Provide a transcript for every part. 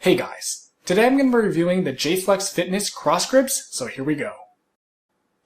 Hey guys, today I'm going to be reviewing the Jayflex Fitness CrossGrips, so here we go.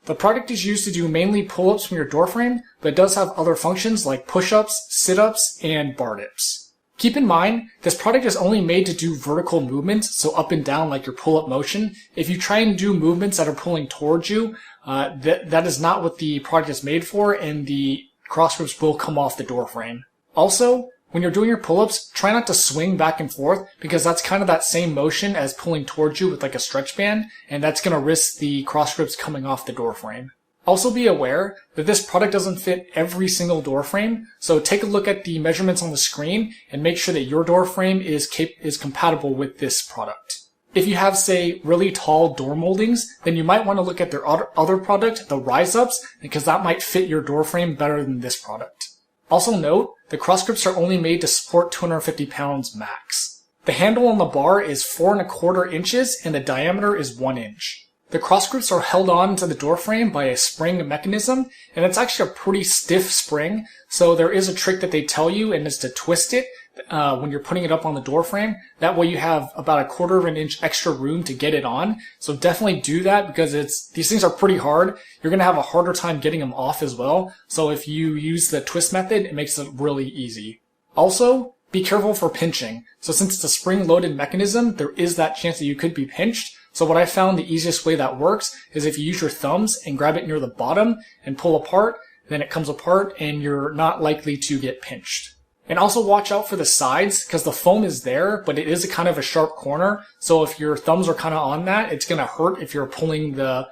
The product is used to do mainly pull-ups from your door frame, but it does have other functions like push-ups, sit-ups, and bar dips. Keep in mind, this product is only made to do vertical movements, so up and down like your pull-up motion. If you try and do movements that are pulling towards you, that is not what the product is made for, and the CrossGrips will come off the door frame. Also, when you're doing your pull-ups, try not to swing back and forth because that's kind of that same motion as pulling towards you with like a stretch band, and that's going to risk the CrossGrips coming off the door frame. Also be aware that this product doesn't fit every single door frame, so take a look at the measurements on the screen and make sure that your door frame is compatible with this product. If you have, say, really tall door moldings, then you might want to look at their other product, the ryze-ups, because that might fit your door frame better than this product. Also note, the CrossGrips are only made to support 250 pounds max. The handle on the bar is 4¼ inches and the diameter is 1 inch. The CrossGrips are held on to the door frame by a spring mechanism, and it's actually a pretty stiff spring, so there is a trick that they tell you, and it's to twist it when you're putting it up on the door frame. That way you have about 1/4 inch extra room to get it on, so definitely do that because these things are pretty hard. You're going to have a harder time getting them off as well, so if you use the twist method, it makes it really easy. Also, be careful for pinching. So since it's a spring-loaded mechanism, there is that chance that you could be pinched. So what I found the easiest way that works is if you use your thumbs and grab it near the bottom and pull apart, then it comes apart and you're not likely to get pinched. And also watch out for the sides because the foam is there, but it is a kind of a sharp corner. So if your thumbs are kind of on that, it's going to hurt if you're pulling the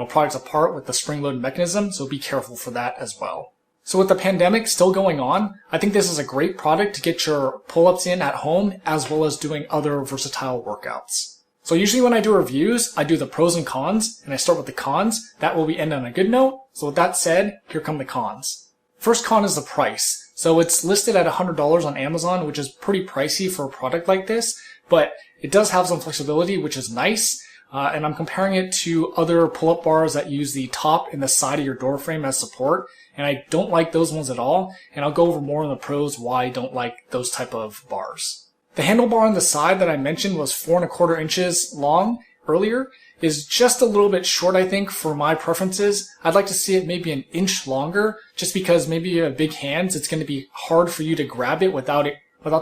products apart with the spring-loaded mechanism. So be careful for that as well. So with the pandemic still going on, I think this is a great product to get your pull-ups in at home as well as doing other versatile workouts. So usually when I do reviews, I do the pros and cons, and I start with the cons. That way we end on a good note. So with that said, here come the cons. First con is the price. So it's listed at $100 on Amazon, which is pretty pricey for a product like this, but it does have some flexibility, which is nice. And I'm comparing it to other pull-up bars that use the top and the side of your door frame as support, and I don't like those ones at all, and I'll go over more in the pros why I don't like those type of bars. The handlebar on the side that I mentioned was 4¼ inches long earlier, is just a little bit short, I think, for my preferences. I'd like to see it maybe 1 inch longer, just because maybe you have big hands, it's going to be hard for you to grab it without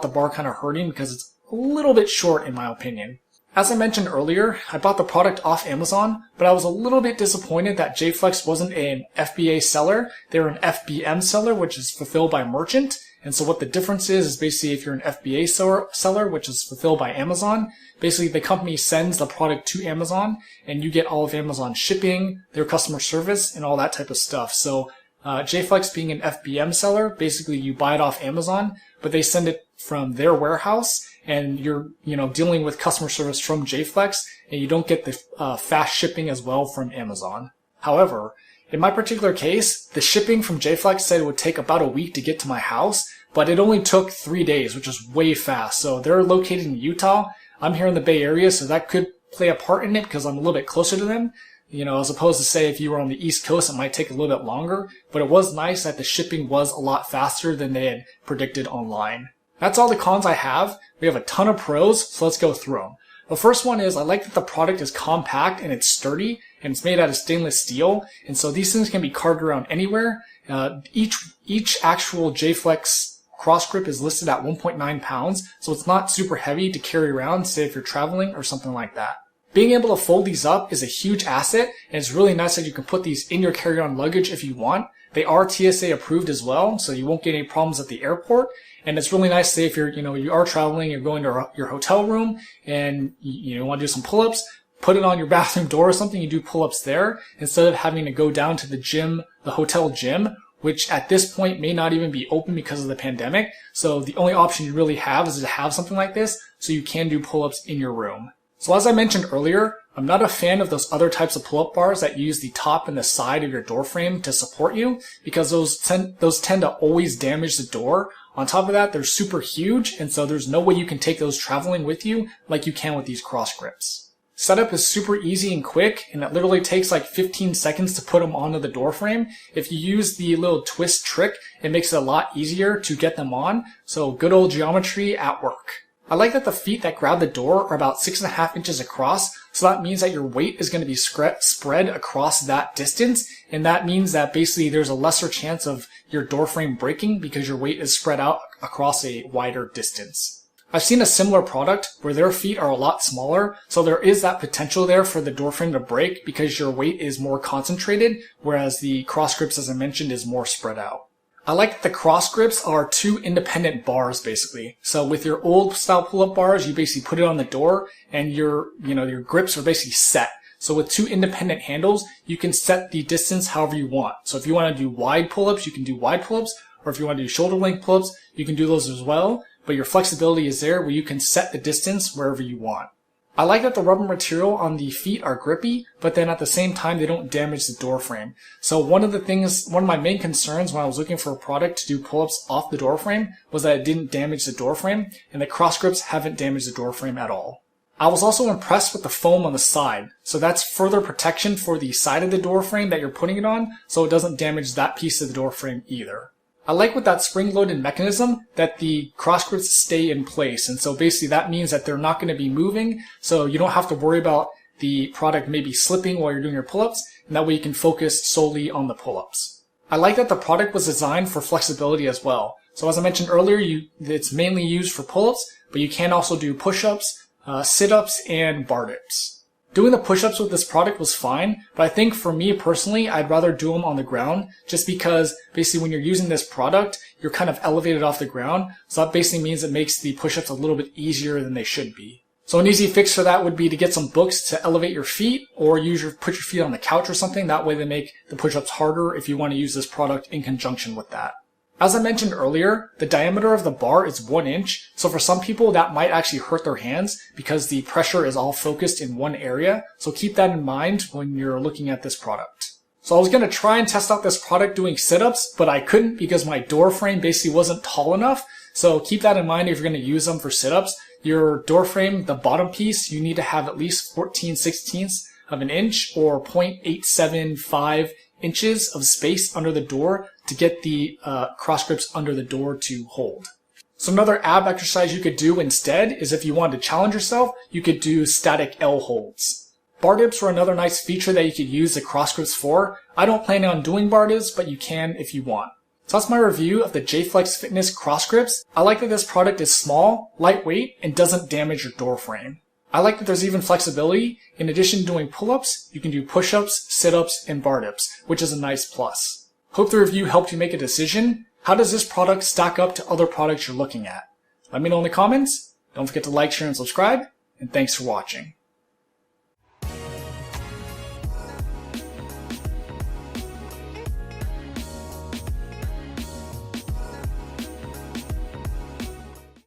the bar kind of hurting because it's a little bit short in my opinion. As I mentioned earlier, I bought the product off Amazon, but I was a little bit disappointed that Jayflex wasn't an FBA seller. They're an FBM seller, which is fulfilled by merchant. And so what the difference is basically if you're an FBA seller, which is fulfilled by Amazon, basically the company sends the product to Amazon and you get all of Amazon's shipping, their customer service, and all that type of stuff. So Jayflex being an FBM seller, basically you buy it off Amazon, but they send it from their warehouse and you're dealing with customer service from Jayflex and you don't get the fast shipping as well from Amazon. However, in my particular case, the shipping from Jayflex said it would take about a week to get to my house, but it only took 3 days, which is way fast. So they're located in Utah. I'm here in the Bay Area, so that could play a part in it because I'm a little bit closer to them. As opposed to say if you were on the East Coast, it might take a little bit longer, but it was nice that the shipping was a lot faster than they had predicted online. That's all the cons I have. We have a ton of pros, so let's go through them. The first one is I like that the product is compact and it's sturdy and it's made out of stainless steel, and so these things can be carried around anywhere. Each actual Jayflex CrossGrip is listed at 1.9 pounds, so it's not super heavy to carry around, say if you're traveling or something like that. Being able to fold these up is a huge asset, and it's really nice that you can put these in your carry-on luggage if you want. They are TSA approved as well, so you won't get any problems at the airport. And it's really nice, say if you are traveling, you're going to your hotel room and you want to do some pull-ups, put it on your bathroom door or something, you do pull-ups there instead of having to go down to the gym, the hotel gym, which at this point may not even be open because of the pandemic. So the only option you really have is to have something like this so you can do pull-ups in your room. So as I mentioned earlier, I'm not a fan of those other types of pull-up bars that use the top and the side of your door frame to support you because those tend to always damage the door. On top of that, they're super huge, and so there's no way you can take those traveling with you like you can with these CrossGrips. Setup is super easy and quick, and it literally takes like 15 seconds to put them onto the door frame. If you use the little twist trick, it makes it a lot easier to get them on. So good old geometry at work. I like that the feet that grab the door are about 6.5 inches across, so that means that your weight is going to be spread across that distance, and that means that basically there's a lesser chance of your door frame breaking because your weight is spread out across a wider distance. I've seen a similar product where their feet are a lot smaller, so there is that potential there for the door frame to break because your weight is more concentrated, whereas the CrossGrips, as I mentioned, is more spread out. I like that the CrossGrips are two independent bars basically. So with your old style pull-up bars, you basically put it on the door and your grips are basically set. So with two independent handles, you can set the distance however you want. So if you want to do wide pull-ups, you can do wide pull-ups, or if you want to do shoulder length pull-ups, you can do those as well. But your flexibility is there where you can set the distance wherever you want. I like that the rubber material on the feet are grippy, but then at the same time they don't damage the door frame. So one of my main concerns when I was looking for a product to do pull-ups off the door frame was that it didn't damage the door frame, and the CrossGrips haven't damaged the door frame at all. I was also impressed with the foam on the side. So that's further protection for the side of the door frame that you're putting it on, so it doesn't damage that piece of the door frame either. I like with that spring-loaded mechanism that the CrossGrips stay in place, and so basically that means that they're not going to be moving, so you don't have to worry about the product maybe slipping while you're doing your pull-ups, and that way you can focus solely on the pull-ups. I like that the product was designed for flexibility as well. So as I mentioned earlier, it's mainly used for pull-ups, but you can also do push-ups, sit-ups, and bar dips. Doing the push-ups with this product was fine, but I think for me personally, I'd rather do them on the ground just because basically when you're using this product, you're kind of elevated off the ground. So that basically means it makes the push-ups a little bit easier than they should be. So an easy fix for that would be to get some books to elevate your feet or put your feet on the couch or something. That way they make the push-ups harder if you want to use this product in conjunction with that. As I mentioned earlier, the diameter of the bar is 1 inch, so for some people that might actually hurt their hands because the pressure is all focused in one area, so keep that in mind when you're looking at this product. So I was going to try and test out this product doing sit-ups, but I couldn't because my door frame basically wasn't tall enough, so keep that in mind if you're going to use them for sit-ups. Your door frame, the bottom piece, you need to have at least 14/16 of an inch or 0.875 inches of space under the door to get the CrossGrips under the door to hold. So another ab exercise you could do instead is if you want to challenge yourself, you could do static L holds. Bar dips are another nice feature that you could use the CrossGrips for. I don't plan on doing bar dips, but you can if you want. So that's my review of the Jayflex Fitness CrossGrips. I like that this product is small, lightweight, and doesn't damage your door frame. I like that there's even flexibility. In addition to doing pull-ups, you can do push-ups, sit-ups, and bar dips, which is a nice plus. Hope the review helped you make a decision. How does this product stack up to other products you're looking at? Let me know in the comments. Don't forget to like, share, and subscribe, and thanks for watching.